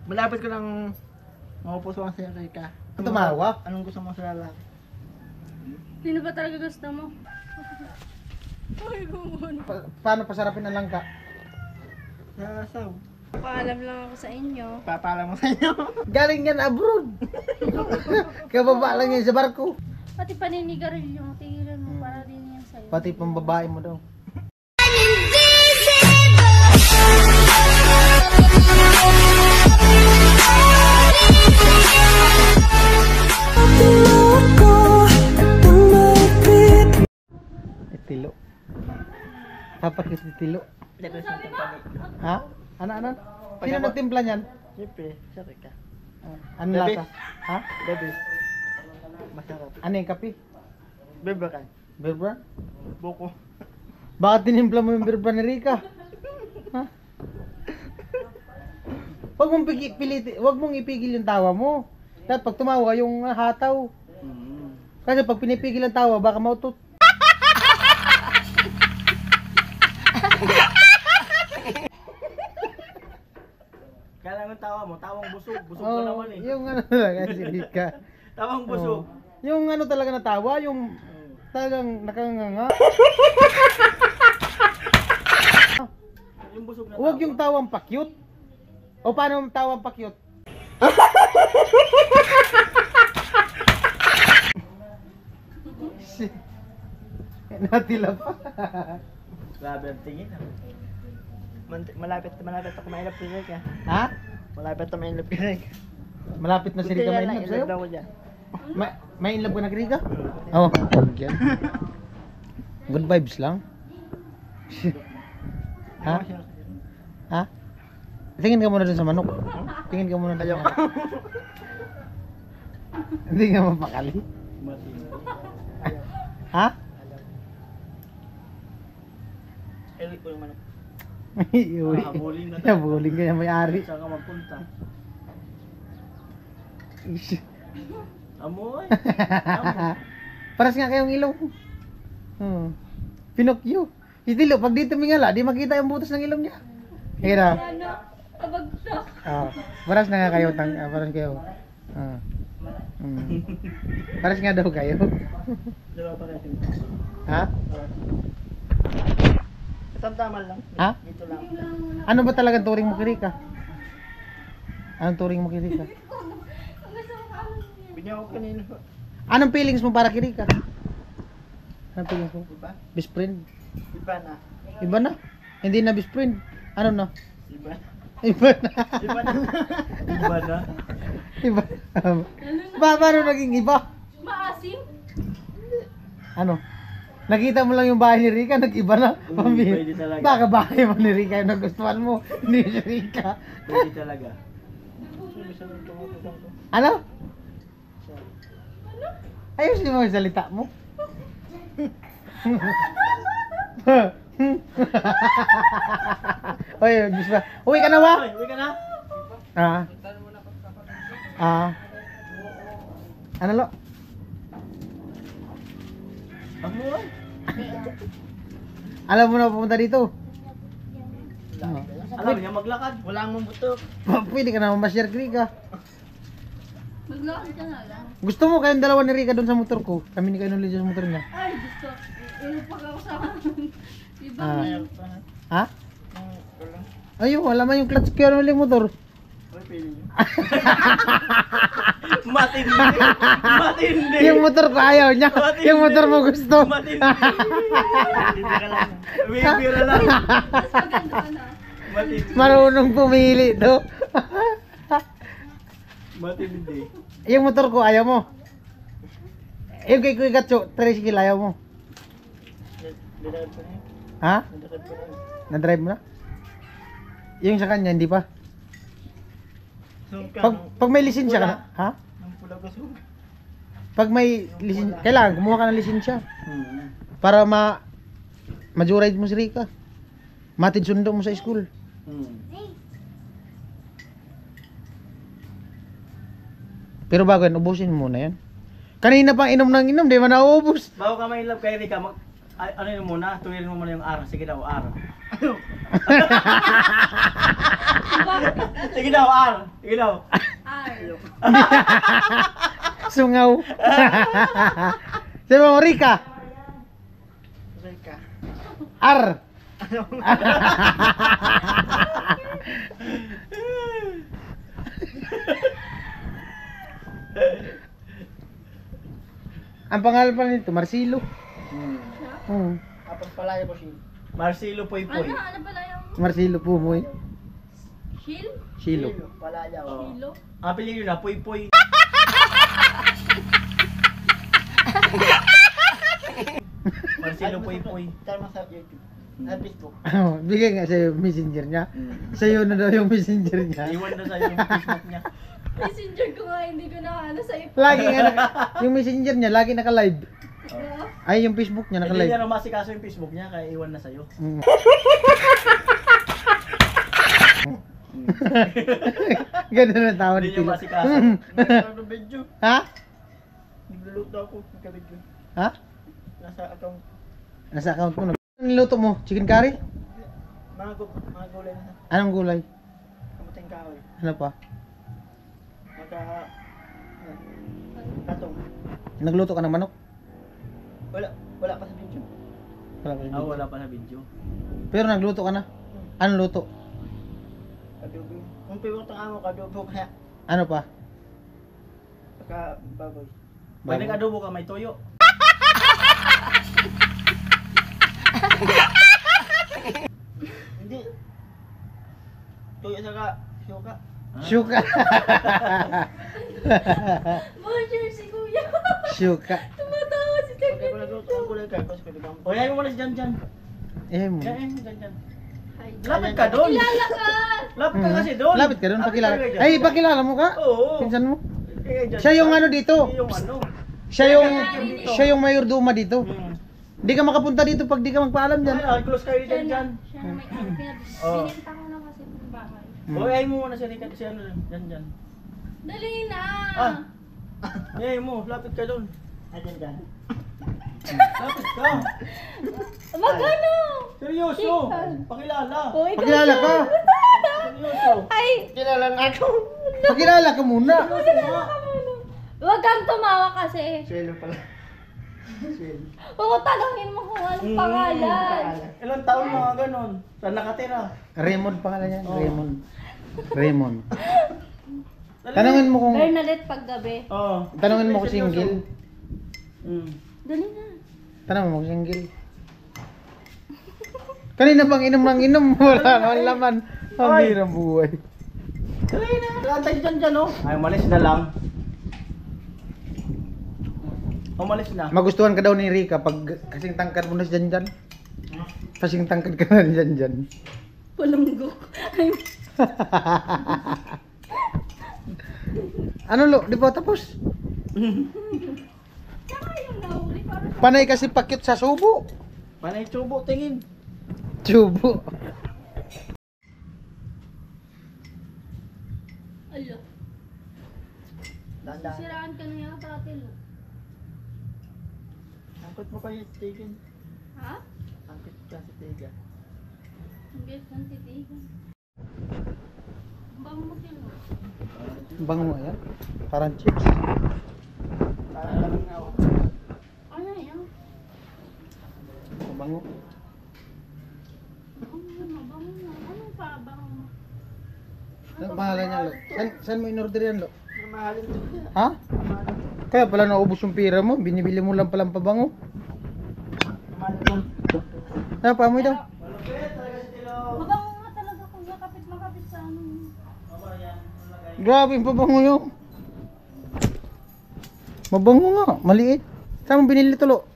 Malapit ko lang mapupusuan sa Rika. Tumawa? Anong gusto mo sa lalaki? Sino ba talaga gusto mo? Ay, gumon. Paano pasarapin ang langka? Sasaw. Paalam lang ako sa inyo. Papala mo sa inyo. Galing yan abroad. Kababa lang yan sa barko. Pati paninigarilyo, tigilan mo para din yan sa'yo. Pati pang babae mo daw. Tilo. Dapat kasi tilo. Ha? Ano? Sino nagtimpla niyan? Siyempre, sa Rika. Ano Bebe. lasa? Ha? Bebe. Masarap. Ano yung kape? Beber ka. Berbra? Buko. Bakit tinimpla mo yung berbra ni Rika? Ha? Wag mong ipigil yung tawa mo. Dapat pag tumawa yung hataw. Kasi pag pinipigil ang tawa, baka mautot. Kailangan tawa mo, tawang busog. Busog ka Oh, naman eh. yung ano talaga si Rika. Tawang busog. Yung ano talaga natawa, yung talagang nakanganga. Yung busog na Huwag yung tawang pakyut. O paano yung tawang pakyut? Shit. Natila pa. Grabe ang tingin ah. Malapit ako mailap kay Rika. Ha? Malapit ako mailap kay Rika. Malapit na si Rika mainlove sa'yo? Ilap ako dyan. May inlove ka na kay Rika? Oo. Yan. Good vibes lang. Ha? Ha? Tingin ka muna dun sa manok. Tingin ka muna dun sa manok. Hindi nga mapakali. Ha? Elik ko yung manok. Iuwi. Habulin na tayo. Habulin ka niya may-ari. Saan ka magpunta? Amoy. Paras nga kayong ilong. Pinokyo. Itilo, pag dito mingala, di makita yung butas ng ilong niya. Kaya na. Ano? Kabagsak. Paras na nga kayo. Paras kayo. Paras nga daw kayo. Dalawa pa natin. Ha? Tamtaman lang. Ha? Dito lang. Ano ba talaga turing mo kay Rika? Anong turing mo kay Rika? Bigyan ko kanino. Anong feelings mo para kay Rika? Anong feelings mo? Iba? Best friend? Iba na. Iba na? Hindi na best friend. Ano na? Iba na. Iba na. Iba na. Iba na. Iba. Paano naging iba? Maasim? Ano? Nakita mo lang yung bahay ni Rika, nag-iba na. Pwede talaga. Baka bahay mo ni Rika yung nagustuhan mo, hindi si Rika. Pwede talaga. Ano? Ayusin mo yung salita mo. Oy, Diyos ba? Uwi ka na ba? Uwi ka na? Ano lo? Amoy. Alam mo na pupunta dito? Alam niya maglakad. Wala mong buto. Pwede ka na ma-share Rika. Maglakad ka na lang. Gusto mo kayong dalawa ni Rika doon sa motor ko? Kami ni kayo nung sa motor niya. Ay, gusto. Ilupag ako sa iba Ah. na. Ha? Ayun, wala man yung clutch kaya nung motor. Uy, pili niyo. Matindi. Matindi. Yung motor ko ayaw niya. Matindi. Yung motor mo gusto. Matindi. Hindi ka lang. Bibira lang. Mas maganda ka na. Matindi. Marunong pumili do. Matindi. Yung motor ko ayaw mo. Yung kay Kuya Gatso, tricycle ayaw mo. Dinagad ko na yun. Ha? Dinagad ko na yun. Na-drive mo na? Yung sa kanya, hindi pa. Sungka. Pag may lisensya ka na, ha? Ang pula ko sungka. Pag may lisensya, kailangan kumuha ka ng lisensya. Para ma-joyride mo si Rika. Matid sundo mo sa school. Pero bago yan, ubusin mo muna yan. Kanina pang inom ng inom, di ba nauubos? Bago ka may love kay Rika, Ay, ano yun muna? Tuwirin mo muna yung R. Sige daw, R. Sige daw, R. Sige daw. R. Sungaw. Sabi mo, Rika. Rika. R. Ang pangalan pa nito, Marcelo. Kapag palaya ko siya. Marcelo Poy Poy. Ano pala yung Marcelo po mo eh. Shil? Shilo. Palaya ko. Shilo? Ang apelyido na, Poy Poy. Marcelo Poy Poy. Tama sa YouTube. Sa Facebook. Bigay nga sa'yo yung messenger niya. Sa'yo na daw yung messenger niya. Iwan na sa'yo yung Facebook niya. Messenger ko nga, hindi ko na ano sa'yo. Lagi nga yung messenger niya, lagi naka-live. Oo. Ay, yung Facebook niya Hindi naka-live. niya namasikaso yung Facebook niya, kaya iwan na sa'yo. Mm. Ganun ang tawad Hindi niya nila. masikaso. Nasa video. Ha? Nagluluto ako ng video. Ha? Nasa account. Nasa account mo. Ano niluto mo? Chicken curry? Mga gulay na sa Anong gulay? kamuting kahoy. Ano pa? Katong. Nagluto ka ng manok? Wala pa sa video. Wala pa rin. Wala pa na video. Pero nagluto ka na? Anong luto? Kadugo. Kung piwang tanga mo, kadugo kaya. Ano pa? Pagka baboy. Pag nag-adobo ka, may toyo. Hindi. Tuyo saka syuka. Syuka. Bonjour si Kuya. Syuka. Tumatawa si Pagka Kuya. ko nagluto ang gulay kayo, kasi kadugo. O, yayin mo muna si Jan Jan. mo. Yayin mo Jan Jan. Hi. Lapit ka doon. Kilala ka! Lapit ka kasi doon. Lapit ka doon, pakilala. ka dyan. Ay, pakilala mo ka? Oo. Pinsan mo? Eh, Jan Siya yung Jan. ano dito. Siya yung ano. Siya yung mayordoma dito. Di ka makapunta dito pag di ka magpaalam dyan. Ay, close kayo ni Siya Jan na. Jan. Siya na may ano. Oo. Binenta ko na kasi yung bahay. O, yayin mo muna si Rika, si ano, Jan Jan. Dali na! Ah. Yayin mo, lapit ka doon. Ayan dyan. Lapit ka. Magano? Seryoso. Pakilala. Uy, Pakilala ka. Seryoso. Ay! Kilala nga ako. Pakilala ka muna. Huwag kang tumawa kasi. Swelo pala. Swelo. Oo, tanongin mo kung anong pangalan. Ilang taon mga ganon? Saan nakatira? Raymond pangalan niya. Oo. Raymond. Tanungin mo kung Bernadette paggabi. tanungin mo kung single. Dali na. Tanungin mo kung single. Kanina bang inom ng inom, wala naman laman. Ang Oy. hirap buhay. Dali na. Kantay dyan dyan oh. Ay, umalis na lang. Umalis na. Magustuhan ka daw ni Rika pag kasing tangkad mo na si Janjan. Kasing tangkad ka na ni Janjan. Palanggok. Ano lo, di ba tapos? Saka yung nahuli parang Panay kasi pakyut sa subo. Panay tubo, tingin. Subo. Ala. Dahan-dahan. Siraan ka na yata ate Lo. Angkot mo kayo sa tigan. Ha? Angkot ka sa tigan. Ang guys ng titigan. Bang mo sila. Bango yan. Parang chips. Parang lamang ako. Ano yan? Bango. Mabango na. Anong pabango mo? Ano pangalan niya, Lo? Saan mo in-order yan, Lo? Mamahalin to. Ha? Kaya pala naubos yung pira mo. Binibili mo lang palang pabango. Mamahalin to. Ah, paamoy daw. Malupit, talaga si Tilo. Mabango nga talaga kung makapit sa ano. Mama yan, nalagay. Grabe yung pabango yun. Mabango nga. Maliit. Saan mo binili to, Lo?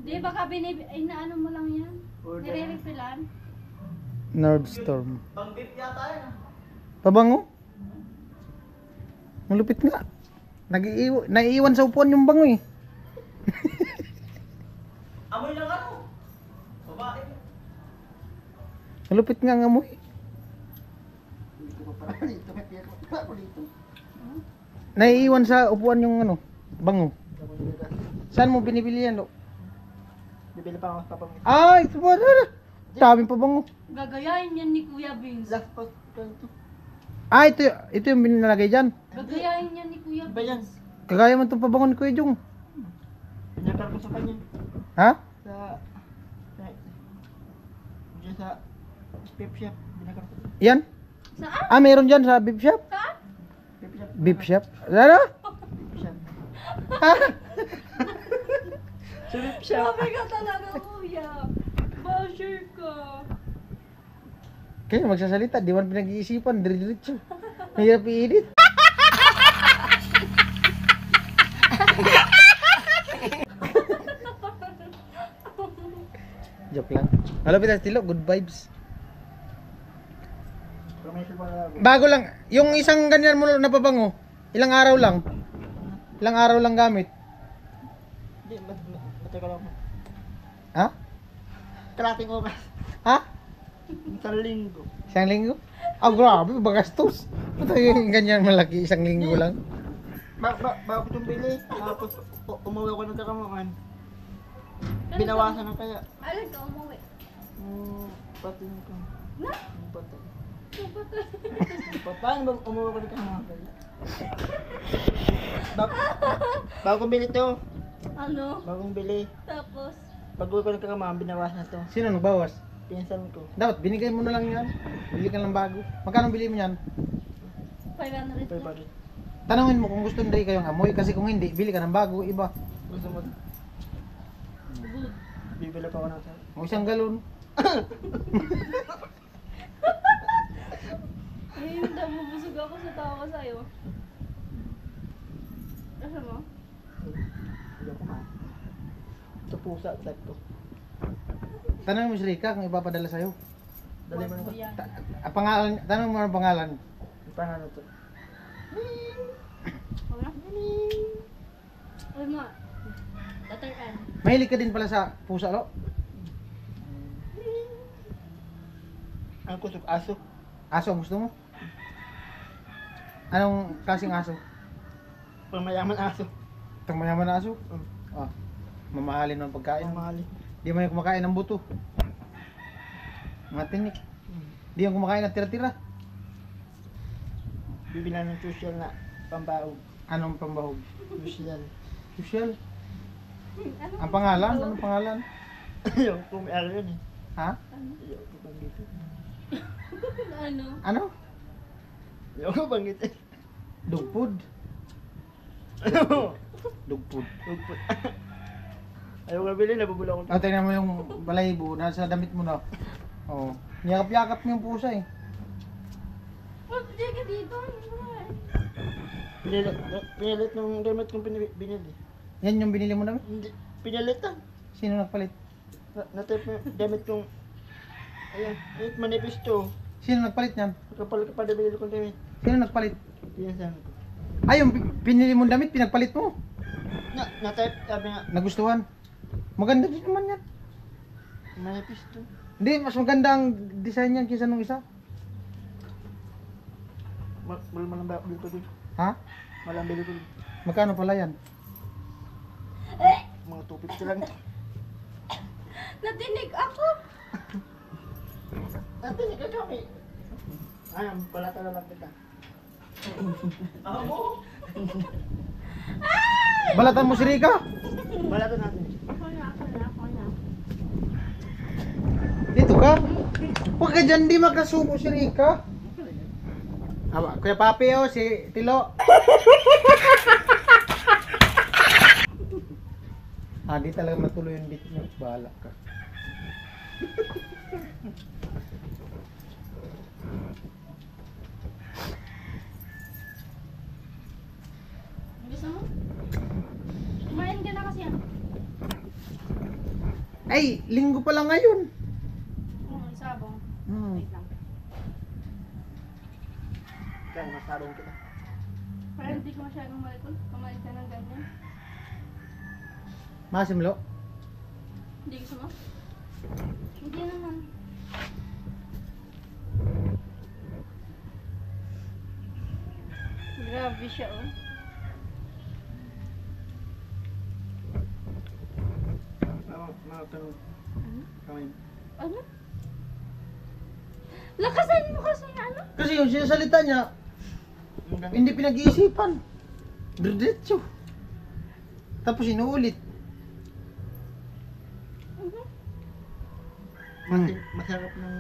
Di baka ay naano mo lang yan. Nire-refilan. Nerdstorm. Pang beef yata yan. Pabango? Malupit nga. Naiiwan sa upuan yung bango eh. Amoy lang ano? Babae. Malupit nga ang amoy. Dito ko pala. Dito ka tiyak. Ako dito. Naiiwan sa upuan yung ano, bango. Saan mo binibili yan, Lo? Bibili pa ako sa papang. Ay, ito ba? Daming pabango. Gagayahin yan ni Kuya Vince. Last post ko ito. Ah, ito yung binalagay dyan. Gagayahin yan ni Kuya Ba yan? Vince. Kagaya man itong pabango ni Kuya Jung. Pinakar ko sa kanya. Ha? Sa diyan sa pep shop. Pinakar ko. Yan? Saan? Ah, meron dyan sa beef shop. Saan? Pep shop. Beef shop? Ano? Pep shop. Ha? Sa pep shop. Sabi ka talaga, Kuya. Basher ka. Kaya magsasalita, di man pinag-iisipan, dire-diretso. Mahirap i-edit. Joke lang. Halo, Pitas Tilo, good vibes. Promise mo na ako. Bago lang, yung isang ganyan mo na pabango, ilang araw lang? Ilang araw lang gamit? Hindi, matagal ako. Ha? Kalating oras. Ha? Isang linggo. Isang linggo? Ah, grabe, bagastos. Ito yung ganyan malaki, isang linggo lang. Bago ko itong bili. Tapos umuwi ako ng kakamuan. Binawasan na kaya. Alam ka, umuwi. Patin ko. Na? Patin. Paano ba umuwi ako ng kakamuan kaya? Bagong bili to. Ano? Bagong bili. Tapos? Pag uwi ko ng kakamuan, binawasan na to. Sino nagbawas? Pinsan ko. Dapat binigay mo na lang yan. Bili ka lang bago. Magkano bili mo yan? 500 Pay po. pa rin. Tanungin mo kung gusto nila kayong amoy. Kasi kung hindi, bili ka ng bago, iba. Gusto mo, Good. bibili pa ako ng sa... O isang galon. Ngayon daw mabusog ako sa tawa ko sa'yo. Asa mo? Hindi ako ma. Ito pusa, type to. Tanungin mo si Rika kung ipapadala sa'yo. Dali mo na to. Yan. Pangalan, tanong mo ang pangalan. Yung pangalan to. Wala? Uy mo. Tataran. Mahilig ka din pala sa pusa, lo? Ang kusog aso. Aso ang gusto mo? Anong klaseng aso? Pamayaman aso. Itong mayaman na aso? Mm. Ah, mamahalin ng pagkain. Ang mahali. Di man yung kumakain ng buto. Mga tinik. Di yung kumakain ng tira-tira. Bibilan ng social na pambaog. Anong pambahog? Social. Social? Ano? Ang pangalan? Anong pangalan? Ayaw ko may araw yun eh. Ha? Ayaw ko banggitin. Ano? Ano? Ayaw ko banggitin. Dugpud. Ano? Dugpud. Ugpot. Ayaw ko bilhin, nabubula ko. O, tingnan mo yung balahibo. Nasa damit mo na. Oo. Yakap-yakap mo yung pusa eh. Ba't di ka dito? Ano ba? Pinalit ng gamit kong binili. Yan yung binili mo namin? Hindi, pinalit ah. Sino nagpalit? Natip mo yung gamit kong... Ayan, it manipis to. Sino nagpalit yan? Kapal ka pa na binili kong gamit. Sino nagpalit? Pinsan ko. Ay, yung pinili mong damit, pinagpalit mo. Natip, sabi nga, Nagustuhan. Maganda din naman yan. manipis to. Hindi, mas maganda ang design yan kaysa nung isa. Malang bili ko dun. Ha? Malang bili ko dun. Magkano pala yan? Mga 250 lang. Natinig ako! Ate, hindi ka kami. Ayun, pala lang kita. Ako? Balatan mo si Rika. Balatan natin. Ako na. Dito ka. Huwag ka dyan, di makasubo si Rika. Kuya Papi o, si Tilo. Di talaga matuloy yung dito niya. Bahala ka. Gusto mo? Kumain ka na kasi yan. Ay, linggo pa lang ngayon. Sabong. Hmm. Wait lang. Kaya masarong kita. Parang hindi ko masyadong malikot. Kumain ka ng ganyan. Masim lo. Hindi gusto mo? Hindi naman. Grabe siya oh. Mga tanong. Ano? Kamay. Ano? Lakasan mo kasi ano? Kasi yung sinasalita niya, Yung ganito. hindi pinag-iisipan. Diretso. Tapos inuulit. Ano? Masarap ng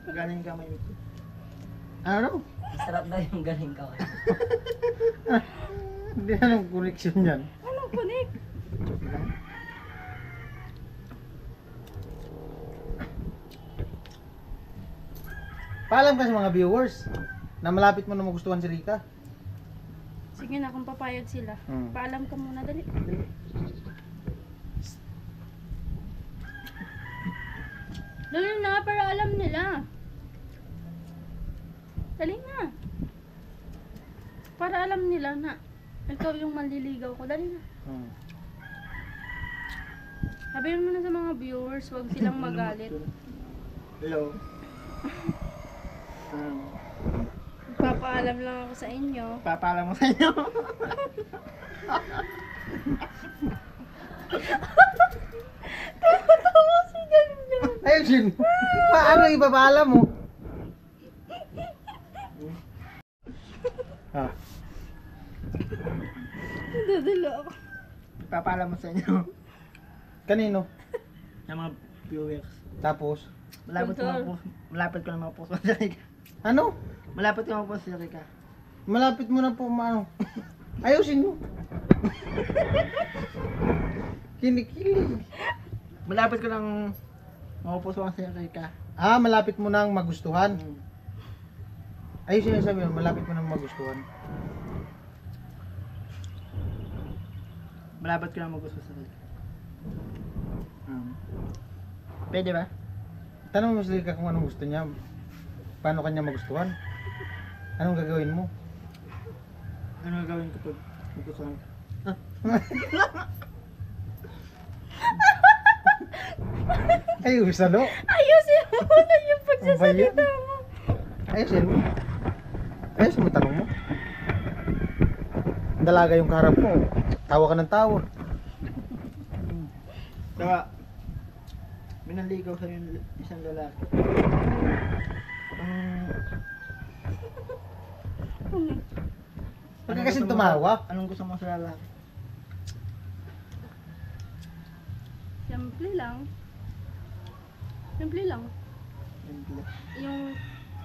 galing kamay mo. Ano? Masarap daw yung galing ka. Hindi na ng connection yan. Anong connect? Paalam ka sa mga viewers na malapit mo na magustuhan si Rika. Sige na, kung papayag sila. Hmm. Paalam ka muna, dali. Dali na, para alam nila. Dali na. Para alam nila na ikaw yung manliligaw ko. Dali na. Hmm. Sabihin mo na sa mga viewers, wag silang magalit. Hello. Papaalam lang ako sa inyo. Papaalam mo sa inyo. Tawa si Ganda. Ayun, paano ibabala mo? Ah, Dadalo ako. Papaalam mo sa inyo. kanino? Sa mga viewers. Tapos, Malapit ko na mapost sa Rika. ano? Malapit ko na mapost sa Rika. Malapit mo na po maano. Ayusin mo. Kinikilig. Malapit ko lang mapost sa Rika. Ah, malapit mo nang magustuhan. Hmm. Ayusin yung sabi mo, malapit mo nang magustuhan. Malapit ko na magusto sa Rika. Pwede ba? Tanong mo si Rika kung anong gusto niya. Paano kanya magustuhan? Anong gagawin mo? Ano gagawin ko pag magustuhan ka? Ayusin mo. Ayusin mo muna yung pagsasalita Ang mo. Ayusin mo. Ayusin mo tanong mo. Dalaga yung kaharap mo. Tawa ka ng tawa. Kaya, may nanligaw sa isang lalaki. Huwag ka kasing tumawa. Anong gusto mo sa lalaki? Simple lang. Simple lang. Simple. Yung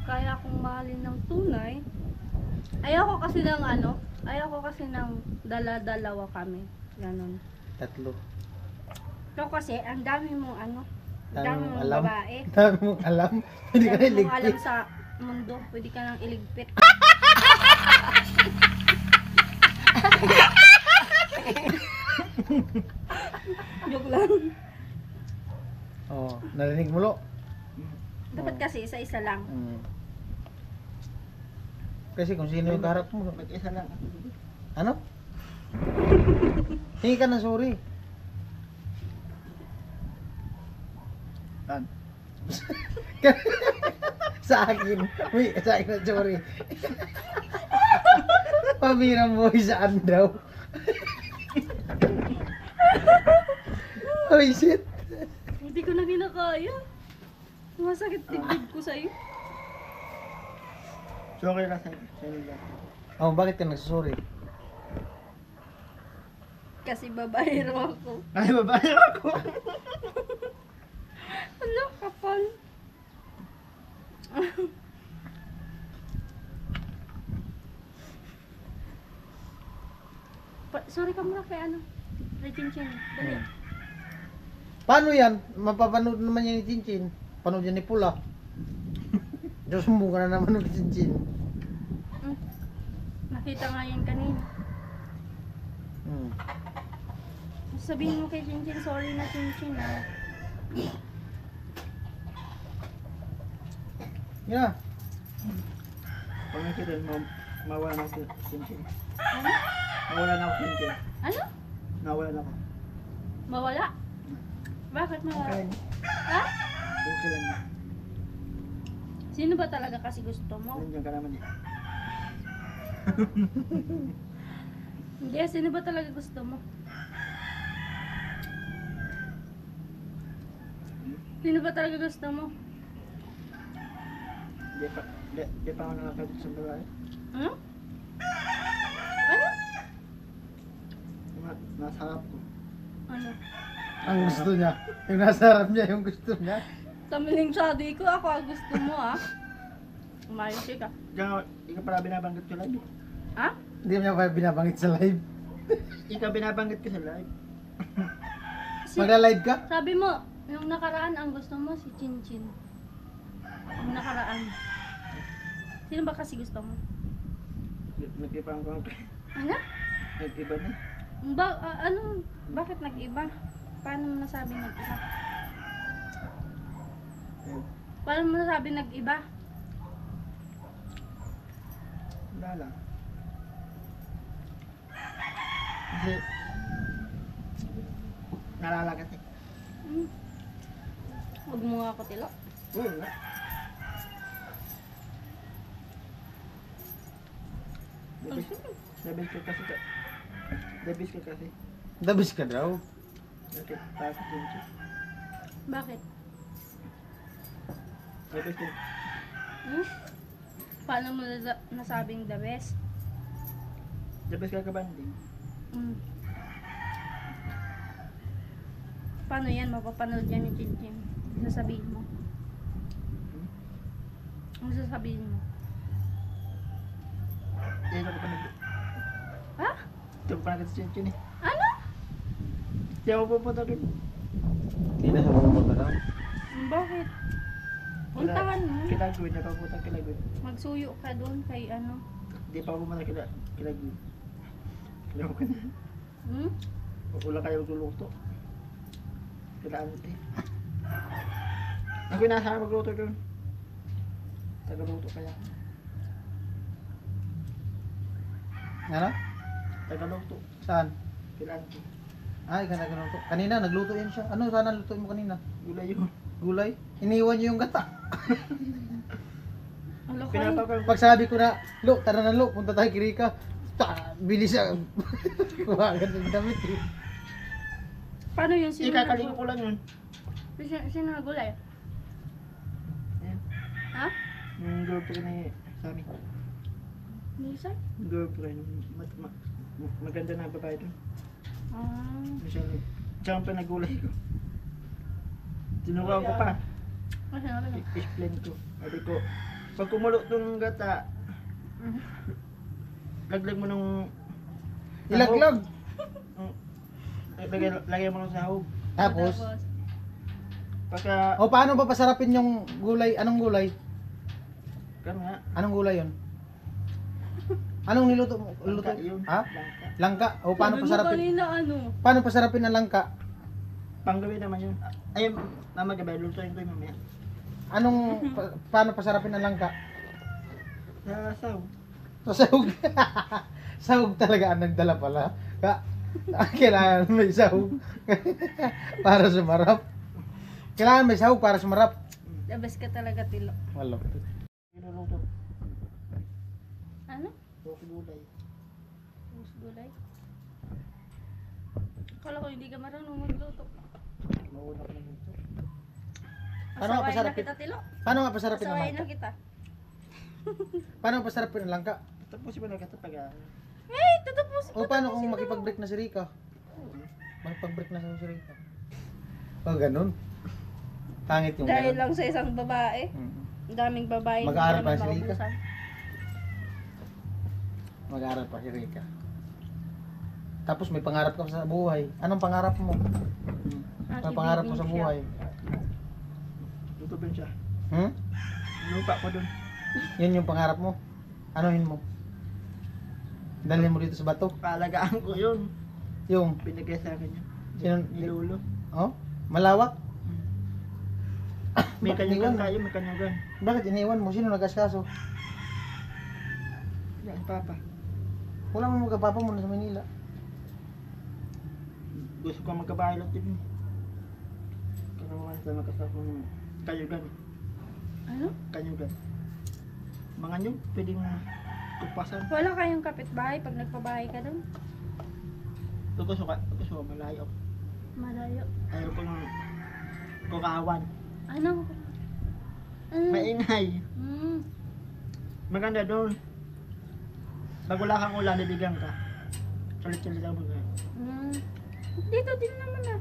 kaya kong mahalin ng tunay. Ayoko kasi ng ano, ayoko kasi ng dala-dalawa kami. Ganon. Tatlo. Ikaw kasi, ang dami mong ano, ang Dami dami mong mong alam. babae. Dami mong alam. Hindi ka Dami mong alam niligpit. sa mundo. Pwede ka nang iligpit. Joke lang. Oo, narinig mo lo. Dapat kasi isa-isa lang. Mm. Kasi kung sino yung kaharap mo. Mag-isa lang. Ano? Hingi ka ng sorry. Tan. Sa akin. Uy, sa akin na sorry. Pamirang boy saan daw. Uy, shit. Hindi ko na kinakaya. Masakit dibdib ko sa'yo. So okay lang sa inyo lang. Oh, bakit ka nagsasorry? Kasi babae raw ako. Ay, babae ako. Ano, kapal. Sorry ka muna kay ano. Kay Chinchin. Dali. Paano yan? Mapapanood naman yan ni Chinchin. Panood yan ni Pula. Diyos mo ka na naman ng Chinchin. Mm. Nakita nga yan kanina. Hmm. Sabihin mo kay Chinchin, sorry na Chinchin ah. Yeah. Pag nakita, mawala na ako Chinchin. Ano? Mawala na ako Chinchin. Ano? Nawala na ako. Mawala? Bakit mawala? Okay. Ha? Okay lang. Sino ba talaga kasi gusto mo? Nandiyan ka naman eh. Hindi, sino ba talaga gusto mo? Sino ba talaga gusto mo? Di pa ako nakakabit sa babae. Ano? Ano? Nasa harap ko. Ano? Ang gusto niya. Yung nasa harap niya, yung gusto niya. Kamiling sadi ko, ako ang gusto mo ah. Umayos ka. Diyan, ikaw pala binabanggit ko live. Ha? Hindi mo niya pa binabangit sa live. Ikaw binabanggit ko sa live. Magla-live ka? Sabi mo, yung nakaraan ang gusto mo si Chinchin. Yung nakaraan. Sino ba kasi gusto mo? Nag-iba ang kong. Ano? Nag-iba na. Ano? Bakit nag-iba? Paano mo nasabi nag-iba? Paano mo nasabi nag-iba? Wala lang. Kasi, nalala kasi. Huwag mo nga ako tilo. Wala. Dabis ka kasi ka. Dabis ka kasi. Dabis ka daw. Bakit? Bakit yun siya? Bakit? Dabis ka. Paano mo nasabing the best? Dabis ka kabanding. Paano yan? Mapapanood yan ni Chinchin. Sasabihin mo. Ano sasabihin mo? Yan ako pa nag... Ha? Ito pa nag-chinchin eh. Ano? Di ako pupunta doon. Hindi na siya pumunta daw. Bakit? Puntahan mo. Kilagwin, di pa pupunta kilagwin. Magsuyo ka doon kay ano. Di pa pupunta kilagwin. Kilagwin ko na. Wala kayo magluluto. Kailangan ito eh. Ako yung nasa magluto doon. Tagaluto kaya. Ano? Tagaluto. Saan? Kailangan ito. Ay, nagluto. Kanina, nagluto yan siya. Ano sana lutuin mo kanina? Gulay yun. Gulay? Iniwan niyo yung gata. Ano kayo? Pinapakal. Pag sabi ko na, Lo, tara na Lo, punta tayo kay Rika. Bilis siya. Kumagat ng damit eh. Paano yung Ikakaling ko lang yun. Sino nagulay? Ayan. Ha? Yung girlfriend ni Sammy. Lisa? Yung girlfriend. Maganda na babae doon. Siya ang pinagulay ko. Tinuruan ko pa. Ano sinabi mo? I-explain ko. Sabi ko, pag kumulo itong gata, laglag mo nung... Ilaglag. Lagay mo nung sahog. Tapos, Pagka... o paano ba pasarapin yung gulay? Anong gulay? Kano nga? Anong gulay yun? Anong niluto mo? Luto? Langka yun. Ha? Langka. Langka? O paano Sabi mo pasarapin? kanina ano? Paano pasarapin ang langka? Panggawin naman yun. Ay, mama gabay, lutuin ko yung mamaya. Anong, paano pasarapin ang langka? Sa sahog. Sa sahog. Sahog talaga ang nagdala pala. Kailangan may sahog. Para sumarap. Kailangan may sahog para sumarap. The best ka talaga tilo. Wala. Niluluto. Ano? Buko gulay. Puso gulay? Kala ko hindi ka marunong magluto. Mauna ko ng luto. Paano nga Asawain na pasarapin? kita tilo. Paano nga pasarapin ang Asawain langka? na kita. Paano nga pasarapin ang langka? Tapos mo na kita pag... Hey, tatapos O paano kung makipag-break na si Rika? Makipag-break na si Rika. O ganun. Pangit yung Dahil ganun. lang sa isang babae. Ang daming babae. hindi Mag-aaral naman pa si Rika? maubusan. Mag-aaral pa si Rika. Tapos may pangarap ka sa buhay. Anong pangarap mo? Anong pangarap mo sa ibigin siya. buhay? Lutubin siya. Hmm? Lupa ko dun. Yun yung pangarap mo? Anuhin mo? Dalhin mo dito sa bato? Paalagaan ko yun. Yung, Binigay sa akin yun. Sino- Nilulo. oh? Malawak? May Bakit kanyang iniwan gan mo? tayo, may kanyang gan. Bakit iniwan mo? Sino nag-askaso? Yan, papa. Wala mo magkapapa mo na sa Manila. Gusto ko magkabahay lang din. Kanaman sa magkasama ng kanyugan. Ano? Kanyugan. Mga nyo, pwedeng tupasan. Wala kayong kapitbahay pag nagpabahay ka doon? Gusto ko malayo. Malayo. Ayaw ko ng kukawan. Ano? Maingay. Mm. Maganda doon. Pag wala kang ulan, bibigyan ka. Sulit-sulit lang mo. Mm. Dito din naman ah.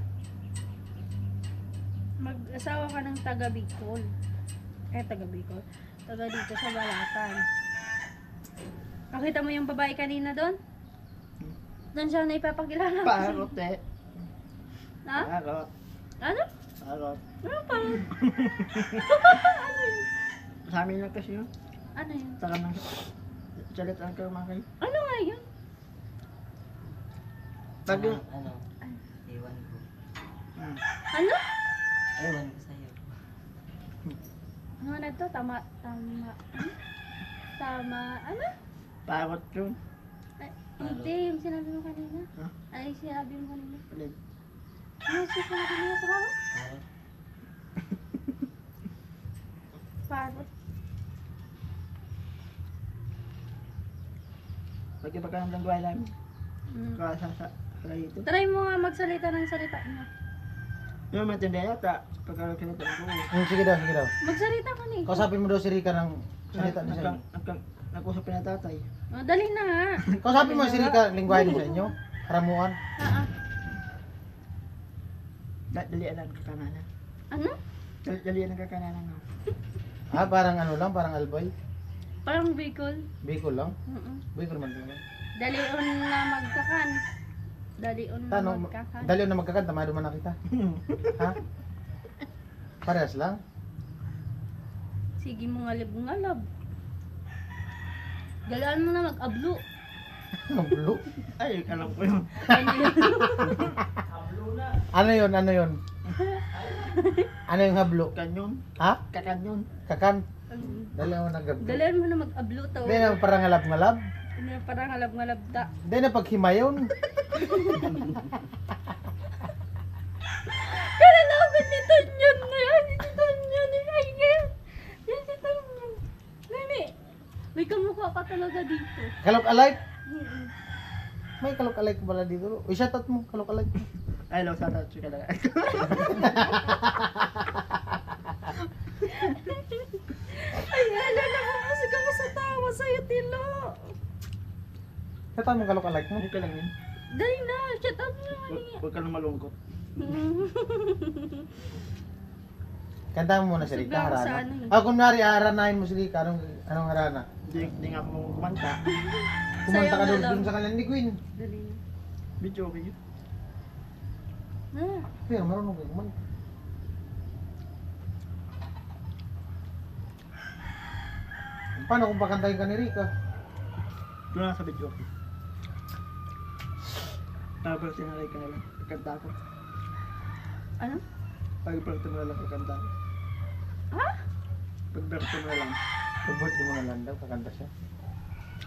Mag-asawa ka ng taga Bicol. Taga Bicol. Taga dito sa Balatan. Nakita mo yung babae kanina doon? Doon siya na ipapakilala. Parot eh. Ha? Parot. Ano? Parot. Ano pa? Ano yun? Sa amin lang kasi yun. Ano yun? Saka nang salit ang kamakay. Ano nga yun? Pag yung... Ano? Iwan ko. Hmm. Ano? Ewan ko sa'yo. Ano na to? Tama. Ano? Tama. Ano? Parot yun. Ay, hindi. Yung sinabi mo kanina. Ha? Ay, sinabi mo kanina. Alin? Ano sinabi mo kanina sa baba? Parang Parot. Pag-iba ka ng langguay namin. Mm. Sa dito. Try mo nga magsalita ng salita niya. Yung matindi yata. Pagka kinita ko. Sige daw, sige daw. Magsalita ka ni. Kausapin mo daw si Rika ng salita niya sa inyo. Nag-usap na tatay. Oh, dali na nga. Kausapin mo si Rika, lingwahe niya sa inyo. Haramuan. Ah, Dalian ang kakananan. ano? Dalian ang kakananan. No? Parang ano lang, parang albay. Parang Bicol. Bicol lang. Mm-mm. Bicol man din. Dalion na magkakan. Dalion na Tano, magkakan. dali na magkakanta, tamado man na kita. Ha? Parehas lang. Sige mo ngalab. Galaan mo na mag-ablo. Ang blue. Ay, alam ko yun. Ano yun? Ano yun? Ano yung hablo? Kanyon. Ha? Kakanyon. Kakan? Dali mo ng gabi. Galaan mo na mag-ablo to. Hindi na parang ngalab-ngalab. Ano yung parang ngalab ta. Hindi na paghimayon. Kaya na ako ni Tanyan na yan. Si Tanyan ni Ayen. Yan si Tanyan. Nini, may kamukha ka talaga dito. Kalok-alike? Mm-mm. May kalok-alike pala dito. Uy, shoutout mo, kalok-alike. Ay, lang sa tatay ka lang. Ay, ala na pumusik ako sa tawa sa'yo, Tilo. Shoutout mo, kalok-alike mo. Hindi ka lang yun. Dali na, shut up na. Huwag ka lang malungkot. Kanta mo muna si Rika, Sobrang sa harana. ano eh. Kunwari, haranahin mo si Rika. Anong harana? Hindi nga ako kumanta. Kumanta ka Sayaw na doon lang. dun sa kanya ni Queen. Dali na. Video okay yun. Pero marunong kayo kumanta. Paano kung pakantahin ka ni Rika? Doon lang sa video okay. Tapos tinalay ka na lang. Kanta ko. Ano? Pag-birthday mo na lang kakanta ko. Ha? Pag-birthday mo na lang. Pag birthday mo na lang daw, kakanta siya.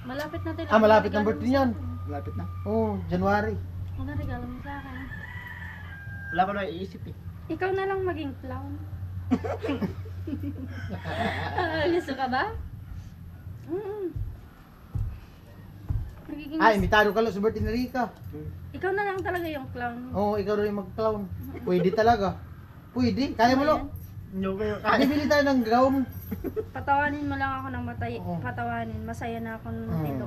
Malapit na tayo. Malapit ng birthday niyan. Malapit na. Oo, January. Ano regalo mo sa akin? Wala pa lang iisip eh. Ikaw na lang maging clown. Gusto ka ba? Magiging Imbitado ka lang sa birthday ni Rika. ikaw na lang talaga yung clown. Oo, ikaw rin mag-clown. Pwede talaga. Pwede. Kaya mo lo. Hindi kayo Bibili tayo ng gown. Patawanin mo lang ako ng matay. Oo. Patawanin. Masaya na ako ng Mm. Tilo.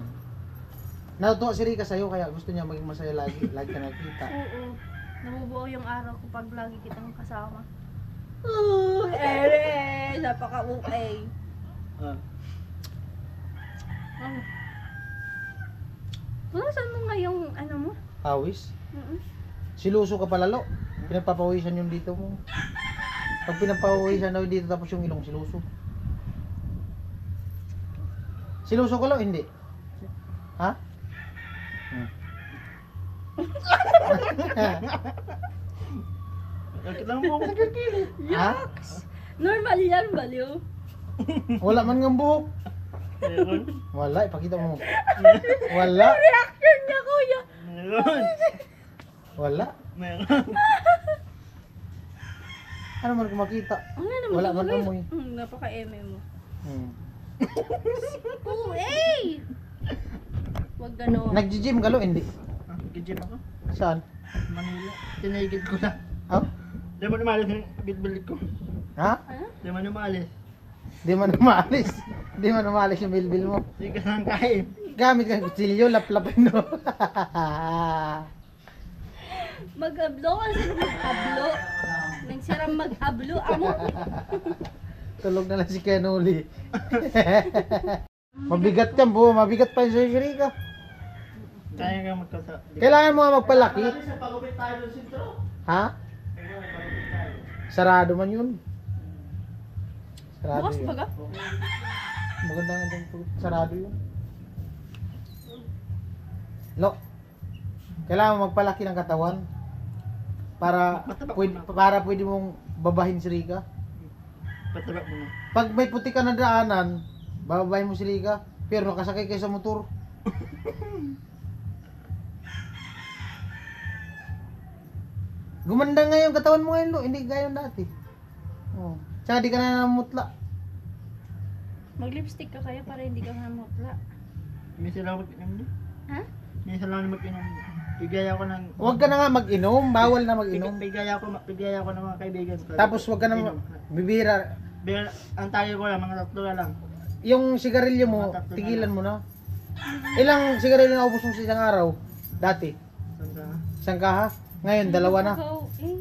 Natutuwa si Rika sa'yo, kaya gusto niya maging masaya lagi. Lagi ka nakita. Oo. Nabubuo yung araw ko pag lagi kitang kasama. Ere! Napaka-okay. Ah. Ano? Saan mo nga yung ano mo? Pawis. Mm-mm. Siluso ka palalo. Pinagpapawisan yung dito mo. Pag pinagpapawisan daw dito tapos yung ilong siluso. Siluso ka lang? Hindi. Ha? Nakita mo ako nagkakili. Ha? Normal yan, baliw. Wala man ng buhok. Meron. Wala, ipakita mo. Wala. Reaction niya, kuya. Meron. Wala. Meron. Ano man kung makita? Ano naman? Wala man amoy. Napaka-eme mo. Hmm. Hey! Wag gano'n. Nag-gym ka lo? Hindi. Gijim ako. Saan? Manila. Tinigid ko na. Oh? Di mo naman yung bitbilit ko. Ha? Di man umalis. Di man umalis. Di man umalis yung bilbil mo. Hindi ka nang kain. Gamit kang kutsilyo, laplapin mo. Mag-ablo kasi mag-ablo. Nang sirang mag-ablo, amo. Tulog na lang si Kenuli. Mabigat yan, buo. Mabigat pa yung surgery ka. Kaya ka magkasa. Kailangan mo nga magpalaki. Sa pagupit tayo ng sintro. Ha? Sarado man yun. Sarado Bukas yun. baga? Maganda nga din. Sarado yun. Lo, kailangan mo magpalaki ng katawan para pwede mong babahin si Rika. Pataba mo na. Pag may puti ka na daanan, bababahin mo si Rika. Pero nakasakay kayo sa motor. Gumanda nga yung katawan mo ngayon, Lo. Hindi gaya yung dati. Oh. Tsaka di ka na namutla. Mag-lipstick ka kaya para hindi ka namutla. Minsan lang mag-inom niya. Ha? Minsan lang mag-inom niya. Bigaya ko ng... Huwag ka na nga mag-inom. Bawal na mag-inom. Bigaya ko ng mga kaibigan ko. Tapos huwag ka na bibira. Ang tayo ko lang, mga tatlo na lang. Yung sigarilyo mo, tigilan mo na. Ilang sigarilyo na ubos mo sa isang araw? Dati? Saan ka? Isang kaha? Ngayon, dalawa na. Ikaw, eh.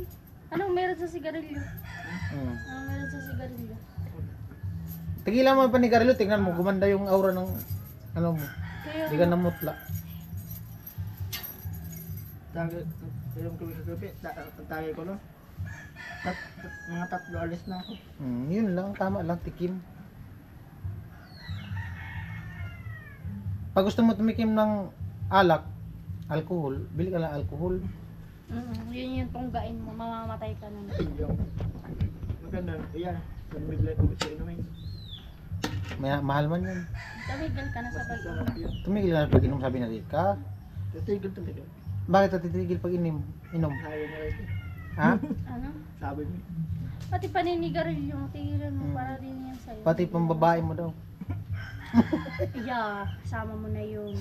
Anong meron sa sigarilyo? Hmm. Anong meron sa sigarilyo? Tigilan mo yung panigarilyo, tingnan mo, gumanda yung aura ng ano mo. Kaya, Hindi ka namutla. Yung kagabi, tagay ko lang. Mga tatlo alis na ako. Yun lang, tama lang, tikim. Pag gusto mo tumikim ng alak, alcohol, bili ka lang alcohol. yun yung tunggain mo, mamamatay ka na. Yung maganda, iyan. Bigla ko sa inumin. Mahal man yun. Tumigil ka na sa pag Sarap yun. Tumigil na pag inom, sabi na Rika. Titigil talaga. Bakit titigil pag inom? Sabi na rin. Ha? Ano? Sabi mo. Pati paninigarilyo, tigilan mo para din yan sa'yo. Pati pang babae mo daw. Yeah, sama mo na yun.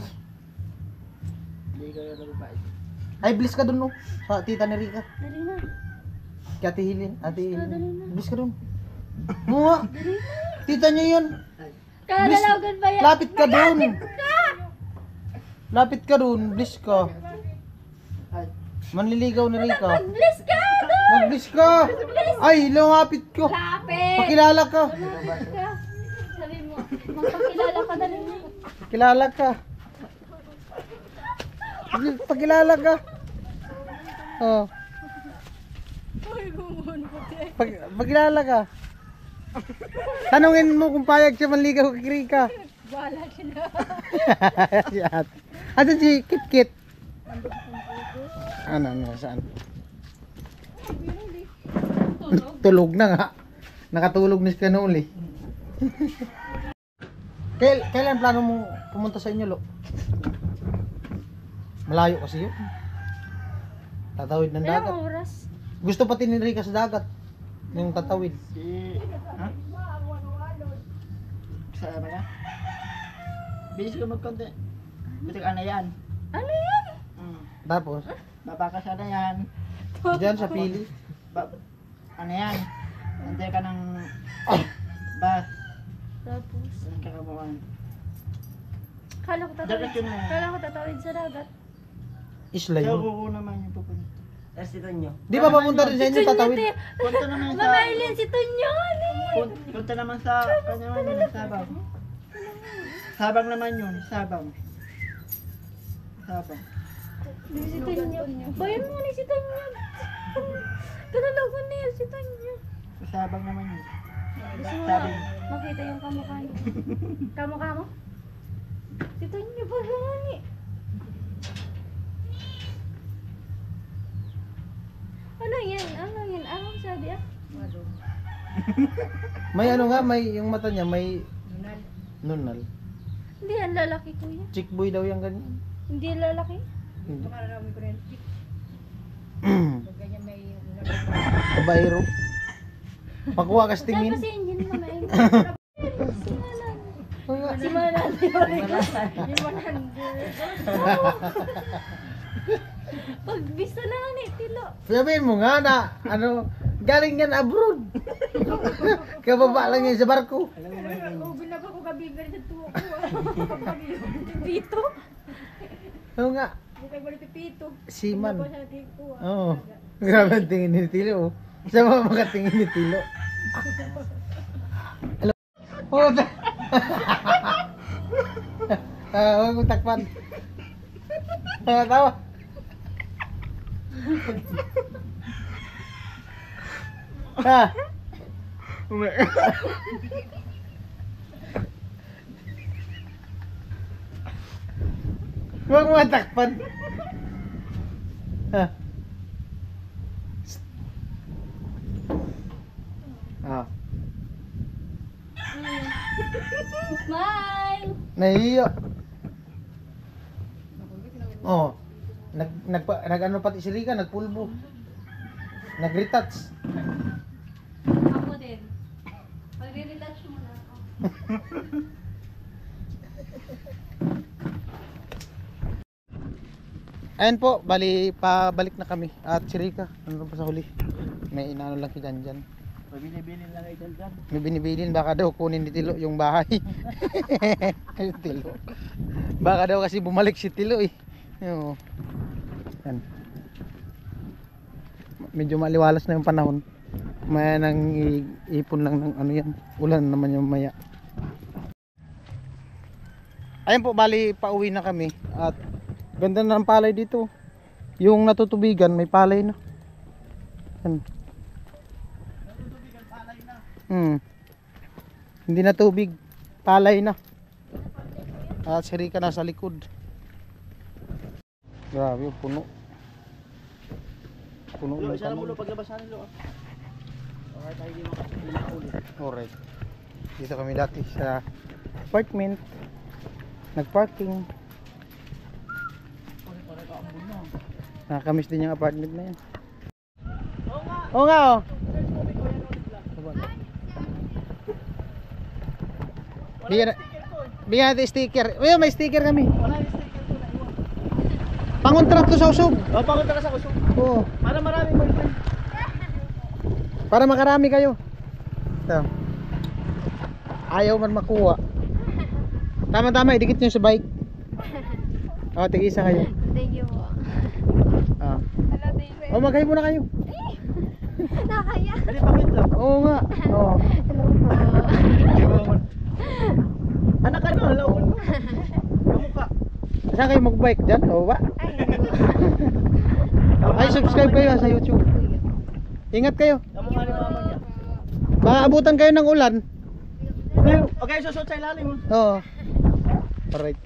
Hindi kayo nababait. Ay, bliss ka dun, no? Sa tita ni Rika. Dali na. Kaya Ate Hilin. Ate Dali na. Hilin. Bliss ka dun. Mga. Tita niya yun. Kalalawagan ba yan? Lapit ka dun. Lapit ka dun. Bliss ka. Ay, Manliligaw ni Rika. Mag-bliss ka! Mag-bliss ka. Ay, lumapit ko. Lapit! Pakilala ka. Lapit ka. Sabi mo, magpakilala ka dali na. Pakilala ka. Pakilala ka. Oh. Pakilala ka. Tanungin mo kung payag siya manligaw kay Rika. Bahala siya. Si ate. Ate si Kit Kit. Ano, saan? Tulog na nga. Nakatulog ni Scanoli. Kailan plano mo pumunta sa inyo, Lo? Malayo kasi yun. Tatawid ng dagat. Ilang oras? Gusto pati ni Rika sa dagat. Yung tatawid. ha? Saan ba ka? Bilis ko magkonti. Bitik ano yan? Ano yan? Tapos, Baba ka sana yan. dyan sa pili. Ano yan? Antay ka ng bus. Tapos, Saan ka kamuhan? kala ko tatawid. Dagat yun eh. Kala ko tatawid sa dagat. Isla Sa yun. kuko naman yung pupunta. Tapos ito nyo. Di ba papunta rin sa inyo tatawid? Punta naman sa... Mamailin si Tonyo. Punta naman sa... Kanya naman yun, Sabang. Sabang naman yun, Sabang. Sabang. Si Tonyo. Bayan mo ni si Tonyo. Kalalago na yan si Tonyo. Sabang naman yun. Gusto mo Sabi. makita yung kamukha niya. Kamukha mo? Si Tonyo pa naman eh. Ano yan? Ano yan? Anong sabi ah? May ano nga, may yung mata niya, may nunal. Hindi yan lalaki kuya. Chick boy daw yung ganyan. Hindi yan lalaki. Hindi. Babaero. Pakuha ka Saan tingin. kasi yun yung mamain? Oo nga. Si Manan. Si Manan. Pag bisa na nga ni Tilo. Sabihin mo nga na, ano, Galing yan abroad. Kababa lang yan sa barko. Alam mo ba yun? Oh, binaba ko kabigan sa tuwa ko. Pipito. Oo nga. Bukay mo pipito. Siman. Binaba siya sa tuwa. Oo. Grabe ang tingin ni Tilo. Oh. Sa mga makatingin ni Tilo. Hello. Oh, huwag mong takpan. Tawa. Ha? Huwag mong takpan. Ha? Ah. Smile! Nahiyo. Oh. Nag ano pati si Rika, nagpulbo. Nag-retouch. Ako din. Mag-retouch muna ako. Ayan po, bali pabalik na kami. At si Rika, ano pa sa huli? May inaano lang si Janjan. Pabili-bili lang kayo dyan. May binibilin, baka daw kunin ni Tilo yung bahay. Ay, Tilo. Baka daw kasi bumalik si Tilo eh. Oo. Yan. Medyo maliwalas na yung panahon. Maya nang ipon lang ng ano yan. Ulan naman yung maya. Ayan po, bali pauwi na kami. At ganda na ng palay dito. Yung natutubigan, may palay na. Yan. Hindi na tubig, palay na. At si Rika nasa likod. Grabe, puno. Puno Lo, ng isa na kanon. mulo paglabas natin lo. Okay, tayo di makaulit. Alright. Dito kami dati sa apartment. Nag-parking. Nakakamiss din yung apartment na yan. Oo nga oh. Bigyan natin sticker. Ayun, may sticker kami. Wala yung sticker ko na iwan. Pangontract to sa usog. O, pakunta ka sa kusog. Oo. Para marami mo ito. Para makarami kayo. Ito. Ayaw man makuha. Tama-tama, idikit nyo sa bike. O, tig-isa kayo. Thank you po. Ah. Hello, David. O, maghay muna kayo. Nakakaya. Hindi, pakit lang. Oo nga. Oo. Hello po. Hindi mo naman. Anak ka na, lawan mo. Kamukha. Saan kayo mag-bike? Diyan? O ba? Ay, hello. Ay, subscribe kayo sa YouTube. Ingat kayo. Kamukha ni mama niya. Baka abutan kayo ng ulan. Okay, susot sa ilalim. Oo. Alright.